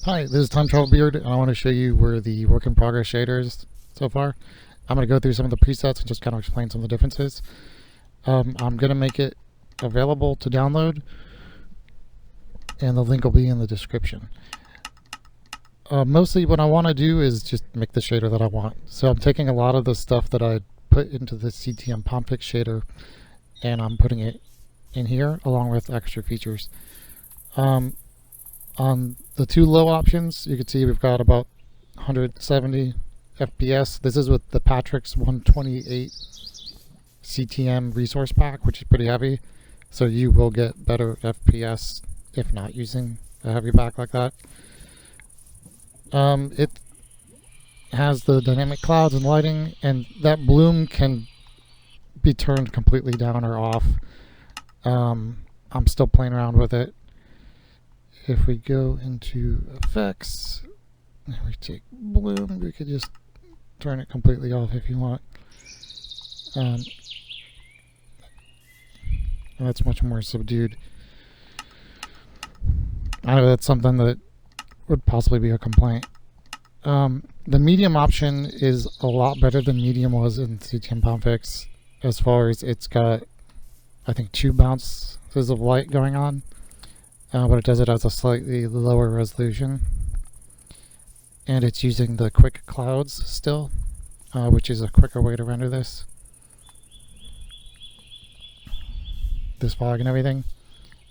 Hi, this is Time Travel Beard, and I want to show you where the work in progress shader is so far. I'm going to go through some of the presets and just kind of explain some of the differences. I'm going to make it available to download, and the link will be in the description. Mostly what I want to do is just make the shader that I want. So I'm taking a lot of the stuff that I put into the CTM Patrix shader, and I'm putting it in here along with extra features. On the two low options, you can see we've got about 170 FPS. This is with the Patrix 128 CTM resource pack, which is pretty heavy. So you will get better FPS if not using a heavy pack like that. It has the dynamic clouds and lighting, and that bloom can be turned completely down or off. I'm still playing around with it. If we go into effects and we take bloom, we could just turn it completely off if you want. And that's much more subdued. I know that's something that would possibly be a complaint. The medium option is a lot better than medium was in CTM Patrix, as far as it's got, I think, 2 bounces of light going on. But it does it as a slightly lower resolution, and it's using the quick clouds still, which is a quicker way to render this fog and everything,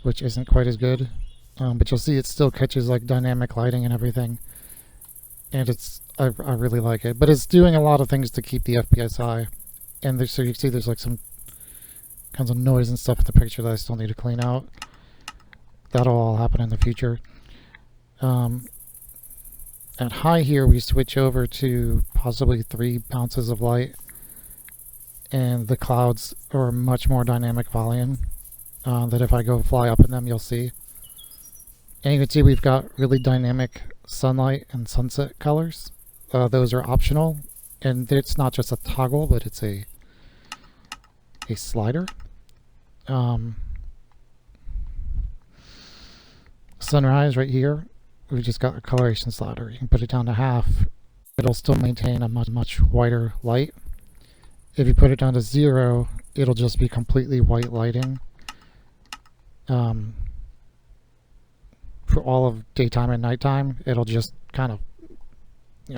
which isn't quite as good, but you'll see it still catches like dynamic lighting and everything, and I really like it. But it's doing a lot of things to keep the FPS high, and so you can see there's like some kinds of noise and stuff in the picture that I still need to clean out. That'll all happen in the future. At high here, we switch over to possibly 3 bounces of light, and the clouds are a much more dynamic volume that if I go fly up in them, you'll see. And you can see we've got really dynamic sunlight and sunset colors. Those are optional, and it's not just a toggle, but it's a slider. Sunrise right here, we just got a coloration slider. You can put it down to half. It'll still maintain a much whiter light. If you put it down to 0, it'll just be completely white lighting for all of daytime and nighttime. It'll just kind of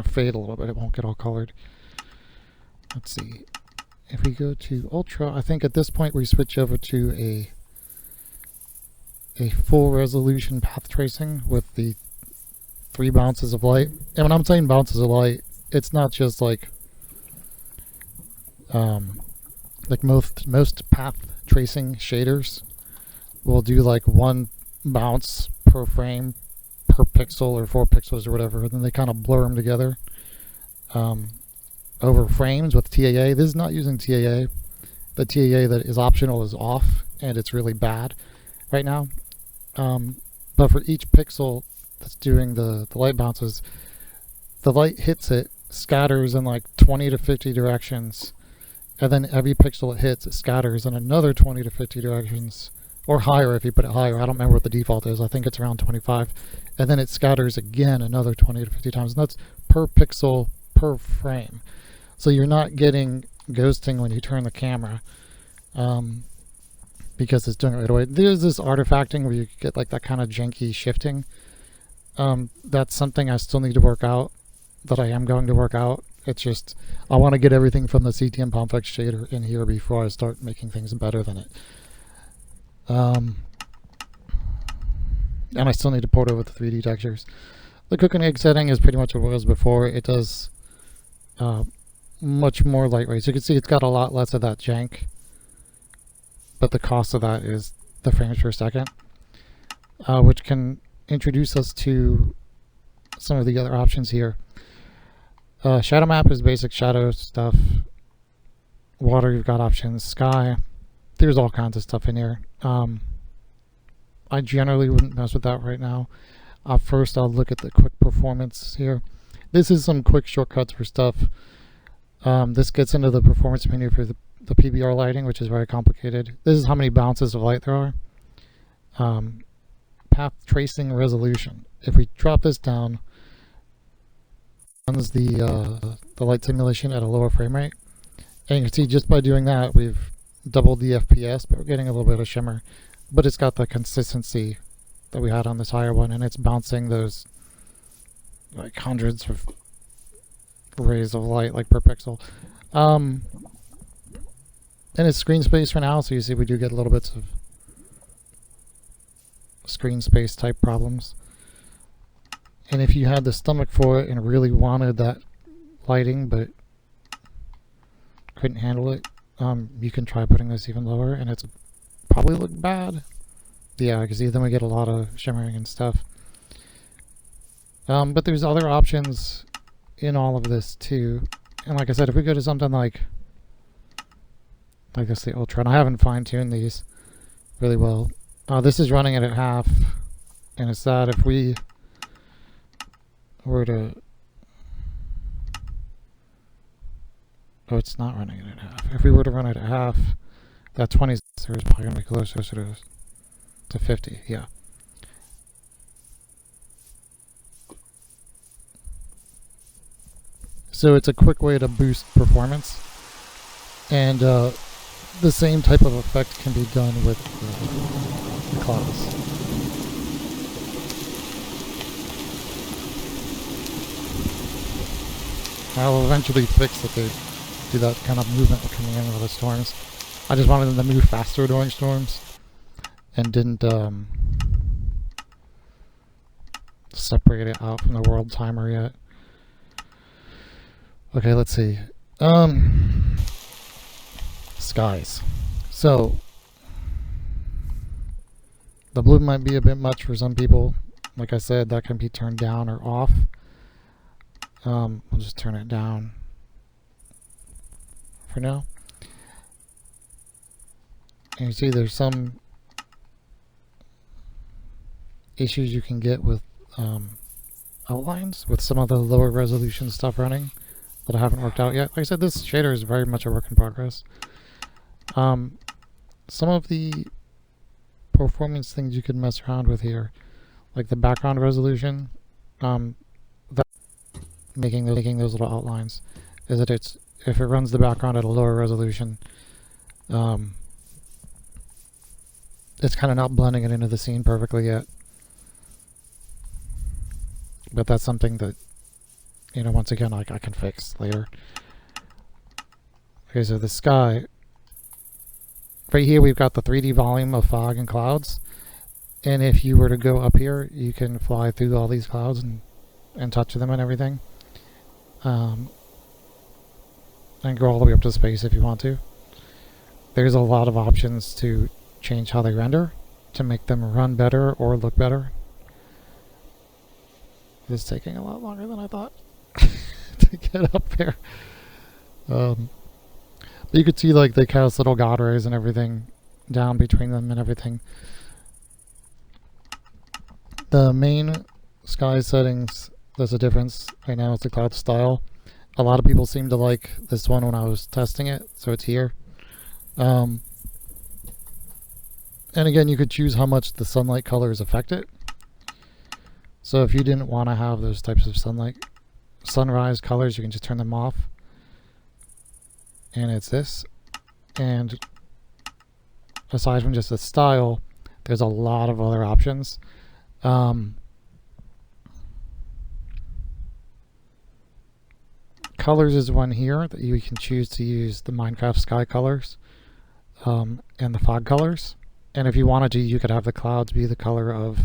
fade a little bit. It won't get all colored. Let's see. If we go to Ultra, I think at this point we switch over to a full resolution path tracing with the 3 bounces of light. And when I'm saying bounces of light, it's not just like most path tracing shaders will do like 1 bounce per frame per pixel or 4 pixels or whatever, and then they kind of blur them together over frames with TAA. This is not using TAA. The TAA that is optional is off, and it's really bad right now. But for each pixel that's doing the light bounces, the light hits it, scatters in like 20 to 50 directions, and then every pixel it hits, it scatters in another 20 to 50 directions, or higher if you put it higher. I don't remember what the default is. I think it's around 25. And then it scatters again another 20 to 50 times, and that's per pixel per frame. So you're not getting ghosting when you turn the camera. Because it's doing it right away. There's this artifacting where you get like that kind of janky shifting. That's something I still need to work out, that I am going to work out. It's just, I want to get everything from the CTM Patrix shader in here before I start making things better than it. And I still need to port over the 3D textures. The cook and egg setting is pretty much what it was before. It does much more lightweight. So you can see it's got a lot less of that jank, but the cost of that is the frames per second, which can introduce us to some of the other options here. Shadow map is basic shadow stuff. Water, you've got options. Sky, there's all kinds of stuff in here. I generally wouldn't mess with that right now. First, I'll look at the quick performance here. This is some quick shortcuts for stuff. This gets into the performance menu for the PBR lighting, which is very complicated. This is how many bounces of light there are. Path tracing resolution. if we drop this down, runs the light simulation at a lower frame rate. And you can see just by doing that, we've doubled the FPS, but we're getting a little bit of shimmer. But it's got the consistency that we had on this higher one, and it's bouncing those like hundreds of rays of light like per pixel. And it's screen space for now, so you see we do get little bits of screen space type problems. And if you had the stomach for it and really wanted that lighting but couldn't handle it, you can try putting this even lower, and it's probably look bad. Yeah, because then we get a lot of shimmering and stuff. But there's other options in all of this too. And like I said, if we go to something like this, the Ultra, and I haven't fine-tuned these really well. This is running it at half, and it's that if we were to... Oh, it's not running it at half. If we were to run it at half, that 20 is probably going to be closer to 50, yeah. So it's a quick way to boost performance, and the same type of effect can be done with the clouds. I'll eventually fix that they do that kind of movement coming in with the storms. I just wanted them to move faster during storms and didn't separate it out from the world timer yet. Okay, let's see. Skies. So the blue might be a bit much for some people. Like I said, that can be turned down or off. I'll just turn it down for now. And you see there's some issues you can get with outlines with some of the lower resolution stuff running that I haven't worked out yet. Like I said, this shader is very much a work in progress. Some of the performance things you can mess around with here, like the background resolution, that making those little outlines, is that if it runs the background at a lower resolution, it's kind of not blending it into the scene perfectly yet. But that's something that, you know, once again, I can fix later. Okay, so the sky. Right here we've got the 3D volume of fog and clouds. And if you were to go up here, you can fly through all these clouds and touch them and everything. And go all the way up to space if you want to. There's a lot of options to change how they render to make them run better or look better. It's taking a lot longer than I thought to get up there. But you could see like they cast little god rays and everything down between them and everything. The main sky settings, there's a difference. Right now it's the cloud style. A lot of people seem to like this one when I was testing it, so it's here. And again, you could choose how much the sunlight colors affect it. So if you didn't want to have those types of sunrise colors, you can just turn them off. And it's this. And aside from just the style, there's a lot of other options. Colors is one here that you can choose to use the Minecraft sky colors and the fog colors. And if you wanted to, you could have the clouds be the color of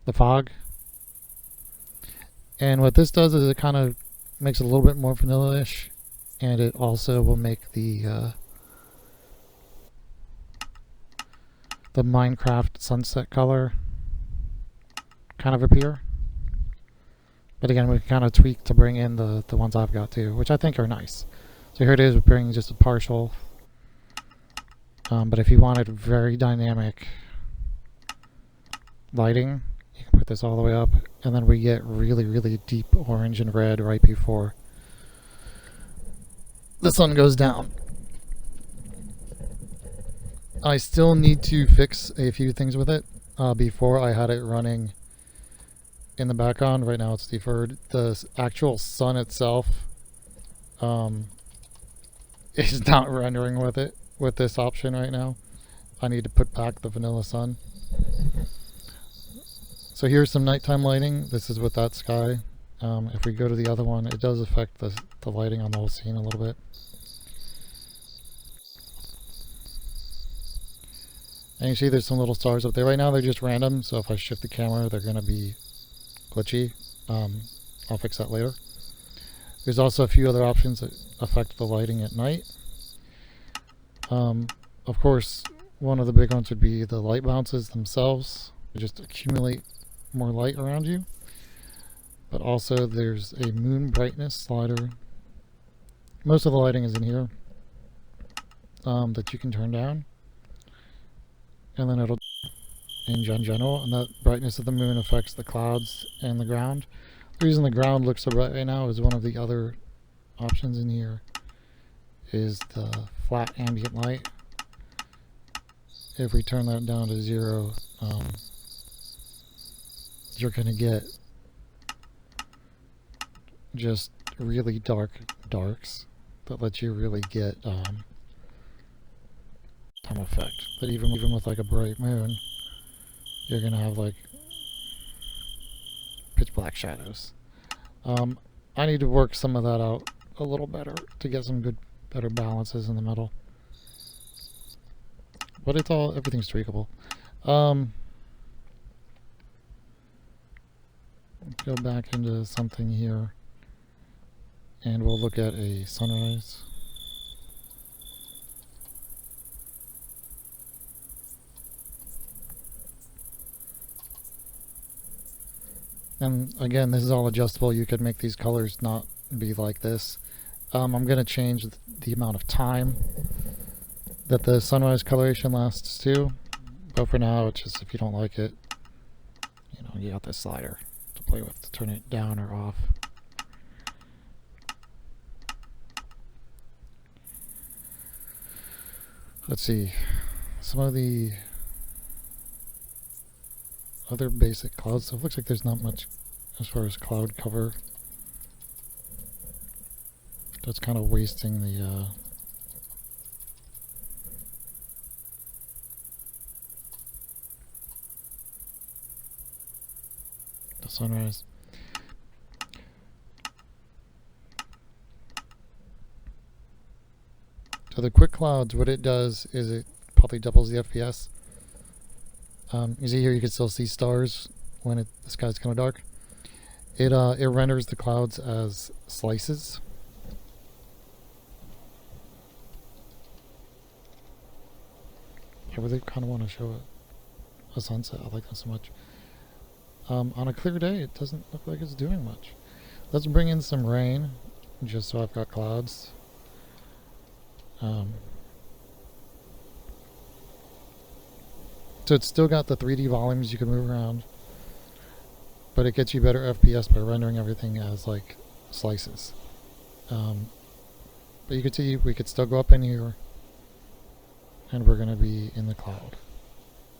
the fog. And what this does is it kind of makes it a little bit more vanilla-ish, and it also will make the Minecraft sunset color kind of appear. But again, we can kind of tweak to bring in the ones I've got too, which I think are nice. So here it is, we're bringing just a partial. But if you wanted very dynamic lighting, you can put this all the way up, and then we get really, really deep orange and red right before the sun goes down. I still need to fix a few things with it. Before I had it running in the background. Right now it's deferred. The actual sun itself is not rendering with it with this option right now. I need to put back the vanilla sun. So here's some nighttime lighting. This is with that sky. If we go to the other one, it does affect the lighting on the whole scene a little bit. And you see there's some little stars up there. Right now they're just random, so if I shift the camera, they're going to be glitchy. I'll fix that later. There's also a few other options that affect the lighting at night. Of course, one of the big ones would be the light bounces themselves. They just accumulate more light around you. But also there's a moon brightness slider. Most of the lighting is in here that you can turn down. And then it'll in general, and that brightness of the moon affects the clouds and the ground. The reason the ground looks so bright right now is one of the other options in here is the flat ambient light. If we turn that down to 0, you're going to get just really dark darks that let you really get time effect. But even with like a bright moon, you're going to have like pitch black shadows. I need to work some of that out a little better to get some better balances in the middle. But everything's tweakable. Go back into something here, and we'll look at a sunrise. And again, this is all adjustable. You could make these colors not be like this. I'm going to change the amount of time that the sunrise coloration lasts to. But for now, it's just if you don't like it, you got this slider to play with to turn it down or off. Let's see. Some of the other basic cloud stuff. Looks like there's not much as far as cloud cover. That's kind of wasting the sunrise. So the quick clouds, what it does is it probably doubles the FPS. You see here, you can still see stars when the sky's kind of dark. It renders the clouds as slices. I really kind of want to show a sunset. I like that so much. On a clear day, it doesn't look like it's doing much. Let's bring in some rain, just so I've got clouds. So it's still got the 3D volumes you can move around, but it gets you better FPS by rendering everything as like slices. But you can see we could still go up in here, and we're going to be in the cloud.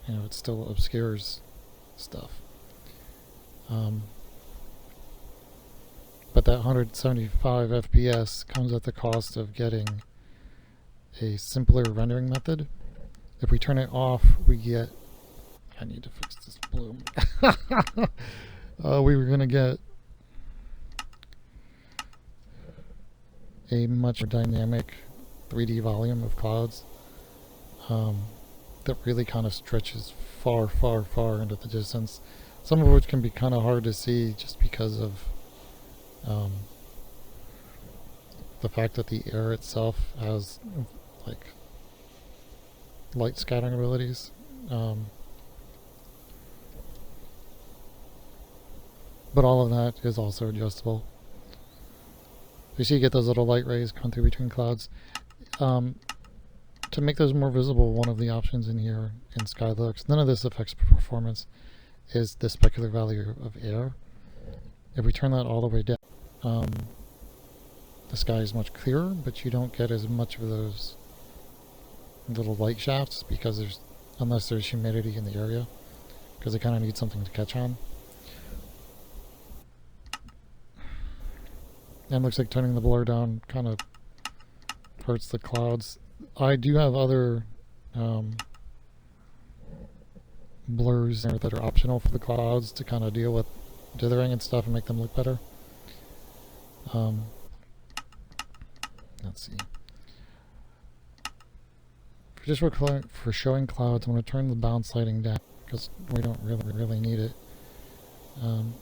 It still obscures stuff. But that 175 FPS comes at the cost of getting a simpler rendering method. If we turn it off, we get... I need to fix this bloom. We were going to get a much more dynamic 3D volume of clouds that really kind of stretches far, far, far into the distance. Some of which can be kind of hard to see just because of the fact that the air itself has like light scattering abilities. But all of that is also adjustable. You see you get those little light rays come through between clouds. To make those more visible, one of the options in here in Skylux, none of this affects performance, is the specular value of air. If we turn that all the way down, the sky is much clearer, but you don't get as much of those little light shafts because unless there's humidity in the area, because it kind of needs something to catch on. And looks like turning the blur down kind of hurts the clouds. I do have other blurs that are optional for the clouds to kind of deal with dithering and stuff and make them look better. Let's see. For showing clouds, I'm going to turn the bounce lighting down because we don't really need it. And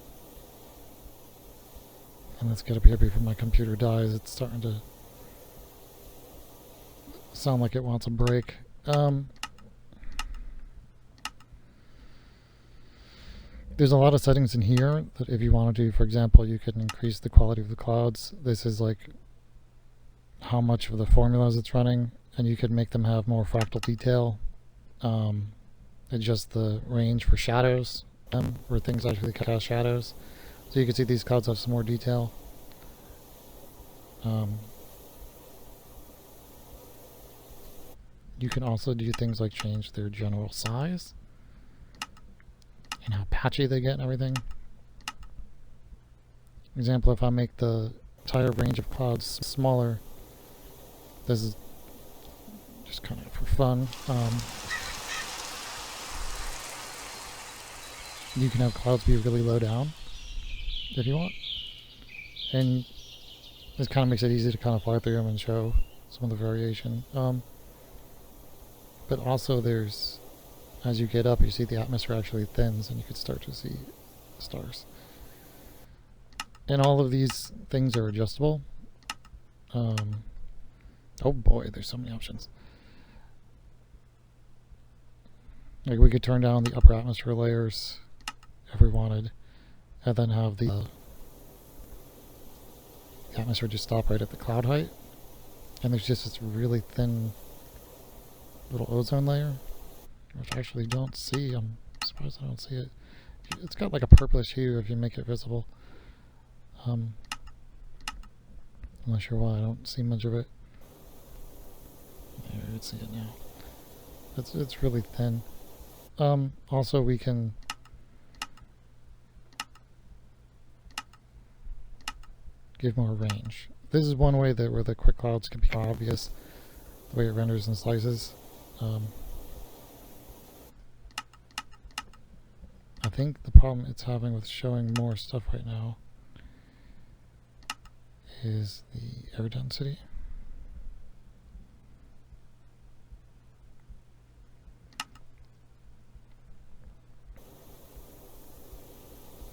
let's get up here before my computer dies. It's starting to sound like it wants a break. There's a lot of settings in here that if you want to do, for example, you can increase the quality of the clouds. This is like how much of the formulas it's running, and you could make them have more fractal detail. Adjust the range for shadows, where things actually cast shadows. So you can see these clouds have some more detail. You can also do things like change their general size and how patchy they get and everything. For example, if I make the entire range of clouds smaller, this is just kind of for fun. You can have clouds be really low down if you want. And this kind of makes it easy to kind of fly through them and show some of the variation. But also there's, as you get up, you see the atmosphere actually thins and you could start to see stars. And all of these things are adjustable. Oh boy, there's so many options. Like we could turn down the upper atmosphere layers if we wanted, and then have the atmosphere just stop right at the cloud height. And there's just this really thin little ozone layer, which I actually don't see. I'm surprised I don't see it. It's got like a purplish hue if you make it visible. I'm not sure why I don't see much of it. There, you can see it now. It's really thin. Also we can give more range. This is one way that where the quick clouds can be obvious, the way it renders and slices. I think the problem it's having with showing more stuff right now is the air density.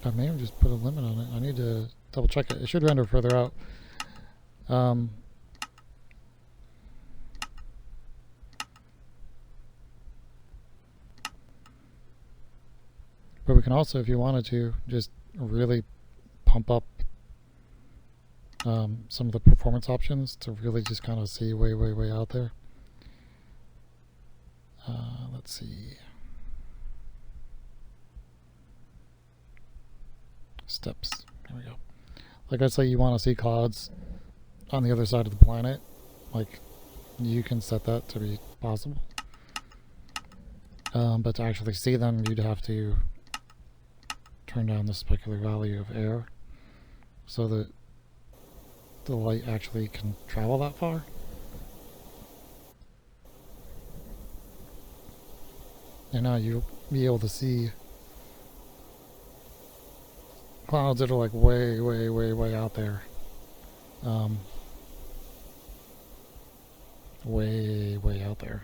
I may have just put a limit on it. I need to double check it. It should render further out. But we can also, if you wanted to, just really pump up some of the performance options to really just kind of see way out there. Let's see. Steps. There we go. Like I say, you want to see clouds on the other side of the planet. Like, you can set that to be possible. But to actually see them, you'd have to turn down the specular value of air so that the light actually can travel that far. And now you'll be able to see clouds that are like way out there. Way out there.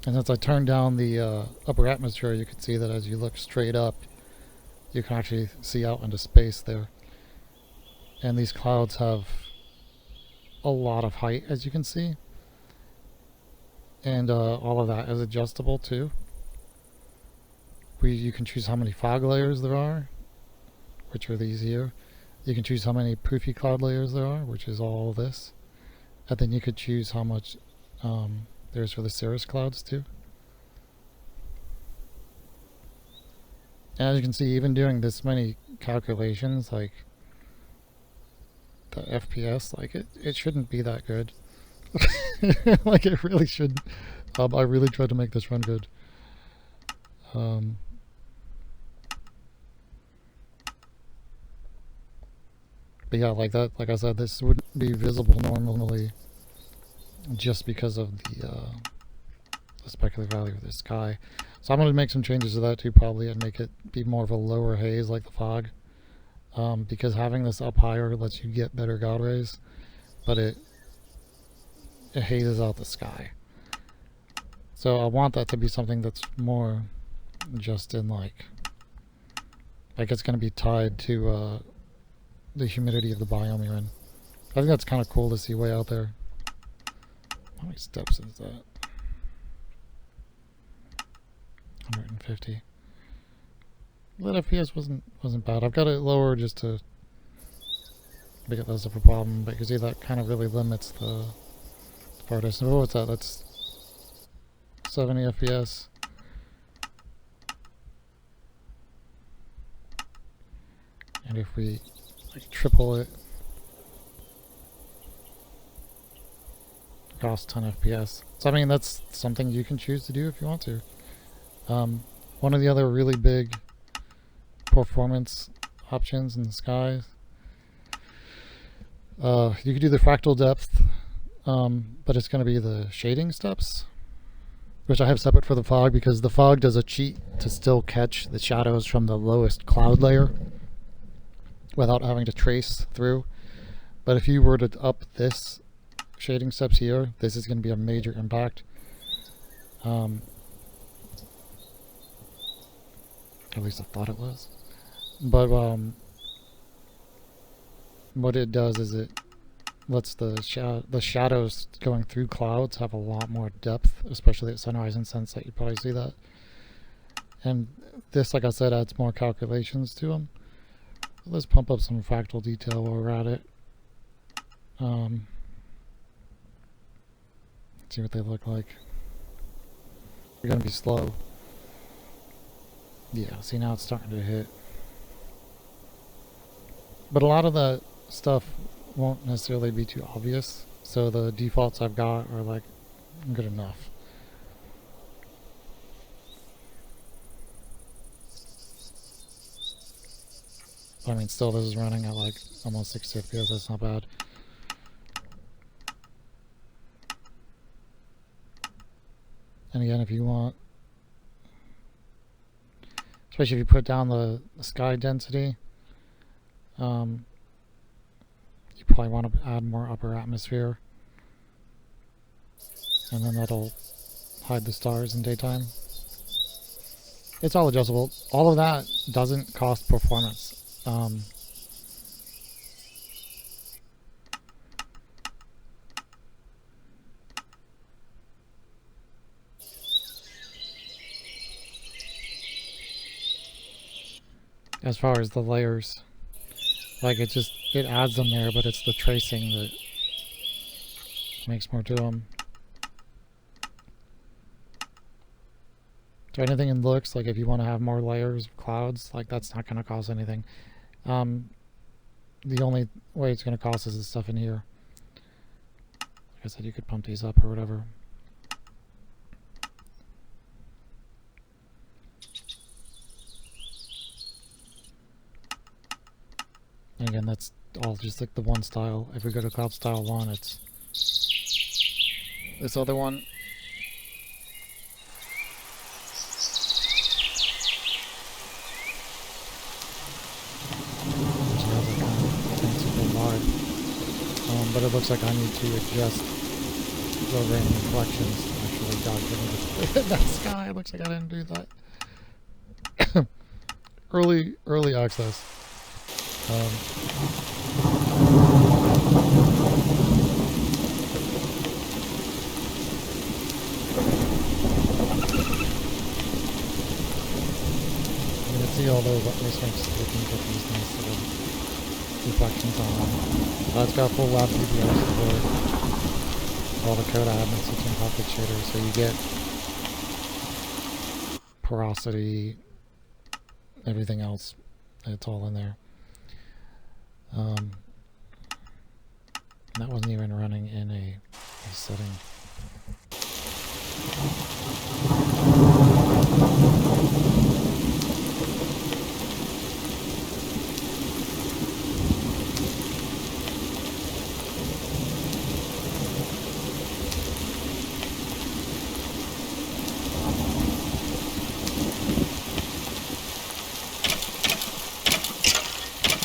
And since I turned down the upper atmosphere, you can see that as you look straight up, you can actually see out into space there. And these clouds have a lot of height, as you can see. And all of that is adjustable too. You can choose how many fog layers there are, which are these here. You can choose how many poofy cloud layers there are, which is all this. And then you could choose how much there's for the cirrus clouds too. And as you can see, even doing this many calculations, like the FPS, like it shouldn't be that good. Like it really shouldn't. I really tried to make this run good. But yeah, like that, like I said, this wouldn't be visible normally just because of the speculative value of the sky. So I'm going to make some changes to that too, probably, and make it be more of a lower haze like the fog. Because having this up higher lets you get better God rays, but it hazes out the sky. So I want that to be something that's more just in like it's going to be tied to the humidity of the biome you're in. I think that's kind of cool to see way out there. How many steps is that? 150. That FPS wasn't bad. I've got it lower just to make it less of a problem, but you can see that kind of really limits the far distance. Oh, what's that? That's 70 FPS. And if we like triple it, it costs 10 FPS. So I mean, that's something you can choose to do if you want to. One of the other really big performance options in the skies, you could do the fractal depth, but it's going to be the shading steps, which I have separate for the fog because the fog does a cheat to still catch the shadows from the lowest cloud layer without having to trace through. But if you were to up this shading steps here, this is going to be a major impact. At least I thought it was. But what it does is it lets the shadows going through clouds have a lot more depth, especially at sunrise and sunset. You probably see that. And this, like I said, adds more calculations to them. Let's pump up some fractal detail while we're at it. See what they look like. We're gonna be slow. Yeah, see now it's starting to hit. But a lot of that stuff won't necessarily be too obvious, so the defaults I've got are like good enough. I mean, still this is running at like almost 60 FPS, that's not bad. And again, if you want, especially if you put down the sky density, you probably want to add more upper atmosphere, and then that'll hide the stars in daytime. It's all adjustable. All of that doesn't cost performance. As far as the layers, like it adds them there, but it's the tracing that makes more to them. So anything in looks, like if you want to have more layers of clouds, like that's not going to cost anything. The only way it's going to cost is the stuff in here. Like I said, you could pump these up or whatever. And again, that's all just like the one style. If we go to cloud style 1, it's this other one. But it looks like I need to adjust the random reflections. Actually, God, in that sky. It looks like I didn't do that. early access. You can see all those makes looking at these nice little reflections on them. It's got full lab PBR support. All the code I have in switching pocket shader, so you get porosity, everything else. It's all in there. That wasn't even running in a setting.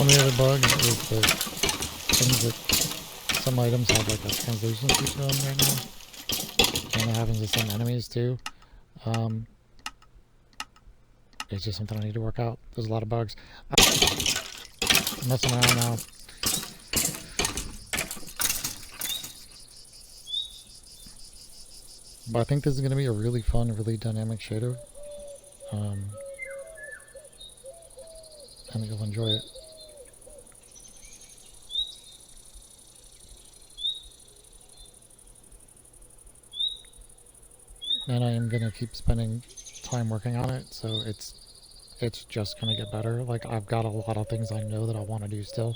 only other bug is the things that some items have like a translucency to them right now. And it happens with some enemies too. It's just something I need to work out. There's a lot of bugs. I'm messing around now. But I think this is going to be a really fun, really dynamic shader. And you'll enjoy it. And I am going to keep spending time working on it, so it's just going to get better. Like, I've got a lot of things I know that I want to do still.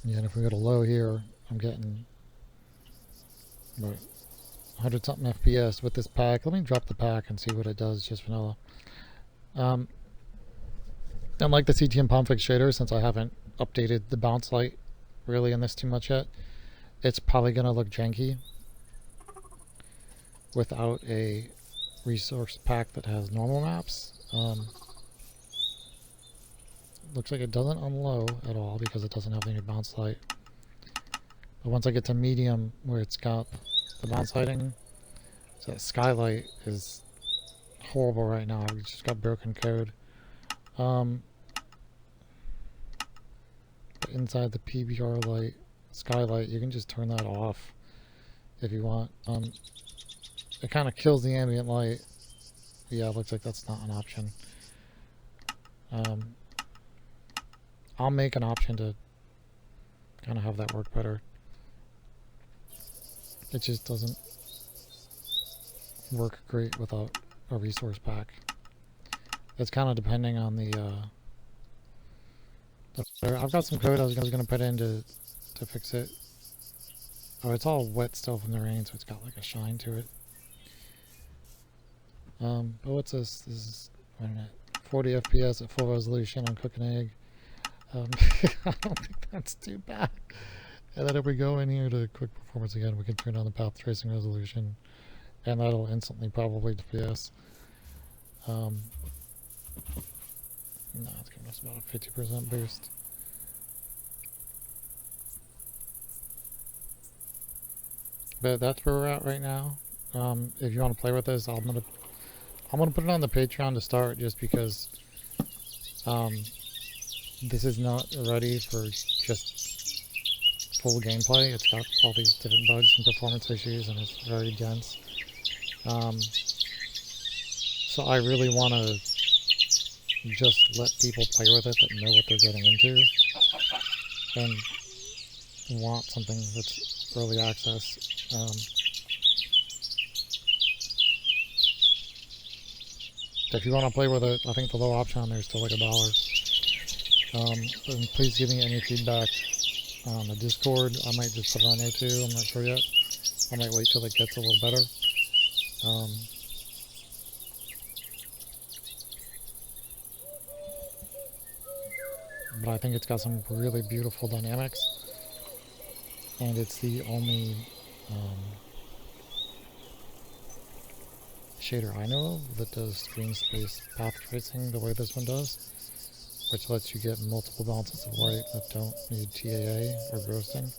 Yeah, and if we go to low here, I'm getting about 100 something FPS with this pack. Let me drop the pack and see what it does, just vanilla. Unlike the CTM Pomfix shader, since I haven't updated the bounce light really in this too much yet, it's probably going to look janky without a resource pack that has normal maps. Looks like it doesn't on low at all because it doesn't have any bounce light. But once I get to medium, where it's got the bounce lighting, so that skylight is horrible right now. We just got broken code. But inside the PBR light, skylight, you can just turn that off if you want. It kind of kills the ambient light. Yeah, it looks like that's not an option. I'll make an option to kind of have that work better. It just doesn't work great without a resource pack. It's kind of depending on the I've got some code I was going to put in to fix it. Oh, it's all wet still from the rain, so it's got like a shine to it. But what's this? This is, wait a minute, 40 FPS at full resolution on Cook and Egg. I don't think that's too bad. And then if we go in here to quick performance again, we can turn on the path tracing resolution, and that'll instantly probably FPS. No, it's giving us about a 50% boost. But that's where we're at right now. If you want to play with this, I'm gonna put it on the Patreon to start, just because this is not ready for just full gameplay. It's got all these different bugs and performance issues, and it's very dense. So I really want to just let people play with it that know what they're getting into, and want something that's early access. If you want to play with it, I think the low option on there is still like $1. And please give me any feedback on the Discord. I might just put it on there too. I'm not sure yet. I might wait till it gets a little better. But I think it's got some really beautiful dynamics, and it's the only shader I know of that does screen space path tracing the way this one does, which lets you get multiple bounces of light that don't need TAA or ghosting.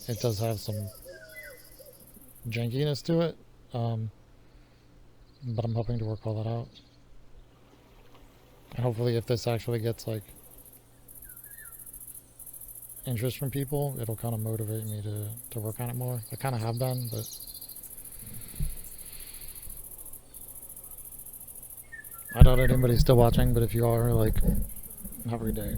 It does have some jankiness to it, but I'm hoping to work all that out. And hopefully if this actually gets like interest from people, it'll kind of motivate me to work on it more. I kind of have been, but I doubt anybody's still watching, but if you are, like, have a good day.